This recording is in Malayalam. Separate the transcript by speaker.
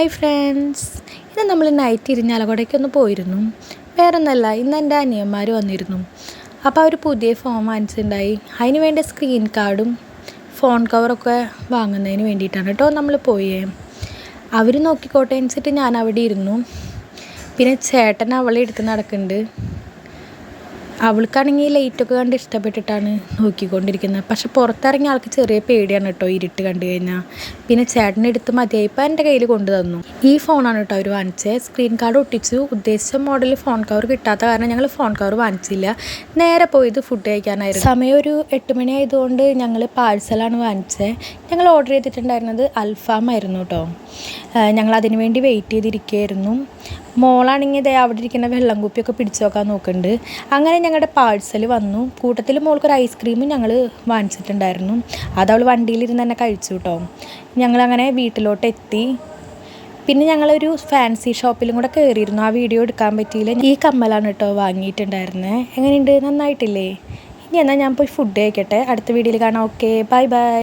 Speaker 1: ഹായ് ഫ്രണ്ട്സ്, ഇന്ന് നമ്മൾ നൈറ്റ് ഇരിഞ്ഞാലക്കുടയ്ക്കൊന്ന് പോയിരുന്നു. വേറൊന്നല്ല, ഇന്ന് എൻ്റെ അനിയന്മാർ വന്നിരുന്നു. അപ്പോൾ അവർ പുതിയ ഫോൺ വാങ്ങിച്ചിട്ടുണ്ടായി. അതിന് വേണ്ട സ്ക്രീൻ കാർഡും ഫോൺ കവറൊക്കെ വാങ്ങുന്നതിന് വേണ്ടിയിട്ടാണ് കേട്ടോ നമ്മൾ പോയേ. അവർ നോക്കിക്കോട്ടെ അനുസരിച്ചിട്ട് ഞാൻ അവിടെ ഇരുന്നു. പിന്നെ ചേട്ടൻ അവളെ എടുത്ത് നടക്കുന്നുണ്ട്. അവൾക്കാണെങ്കിൽ ലൈറ്റൊക്കെ കണ്ട് ഇഷ്ടപ്പെട്ടിട്ടാണ് നോക്കിക്കൊണ്ടിരിക്കുന്നത്. പക്ഷെ പുറത്തിറങ്ങിയ ആൾക്ക് ചെറിയ പേടിയാണ് കേട്ടോ ഇരുട്ട് കണ്ടു കഴിഞ്ഞാൽ. പിന്നെ ചേട്ടനെടുത്ത് മതിയായപ്പോൾ എൻ്റെ കയ്യിൽ കൊണ്ടു തന്നു. ഈ ഫോണാണ് കേട്ടോ അവർ വാങ്ങിച്ചത്. സ്ക്രീൻ കാർഡ് ഒട്ടിച്ചു. ഉദ്ദേശിച്ച മോഡൽ ഫോൺ കവർ കിട്ടാത്ത കാരണം ഞങ്ങൾ ഫോൺ കവർ വാങ്ങിച്ചില്ല. നേരെ പോയത് ഫുഡ് കഴിക്കാനായിരുന്നു. സമയം ഒരു 8 മണി ആയതുകൊണ്ട് ഞങ്ങൾ പാഴ്സലാണ് വാങ്ങിച്ചത്. ഞങ്ങൾ ഓർഡർ ചെയ്തിട്ടുണ്ടായിരുന്നത് അൽഫാമായിരുന്നു കേട്ടോ. ഞങ്ങൾ അതിന് വേണ്ടി വെയിറ്റ് ചെയ്തിരിക്കുകയായിരുന്നു. മോളാണെങ്കിൽ അവിടെ ഇരിക്കുന്ന വെള്ളം കുപ്പിയൊക്കെ പിടിച്ചു നോക്കാൻ നോക്കുന്നുണ്ട്. അങ്ങനെ ഞങ്ങളുടെ പാഴ്സൽ വന്നു. കൂട്ടത്തിൽ മോൾക്കൊരു ഐസ്ക്രീമും ഞങ്ങൾ വാങ്ങിച്ചിട്ടുണ്ടായിരുന്നു. അതവൾ വണ്ടിയിലിരുന്ന് തന്നെ കഴിച്ചു കേട്ടോ. ഞങ്ങളങ്ങനെ വീട്ടിലോട്ട് എത്തി. പിന്നെ ഞങ്ങളൊരു ഫാൻസി ഷോപ്പിലും കൂടെ കയറിയിരുന്നു. ആ വീഡിയോ എടുക്കാൻ പറ്റിയില്ല. ഈ കമ്മലാണ് കേട്ടോ വാങ്ങിയിട്ടുണ്ടായിരുന്നത്. എങ്ങനെയുണ്ട്? നന്നായിട്ടില്ലേ? ഇനി എന്നാൽ ഞാൻ പോയി ഫുഡ് കഴിക്കട്ടെ. അടുത്ത വീഡിയോയിൽ കാണാം. Okay, bye bye.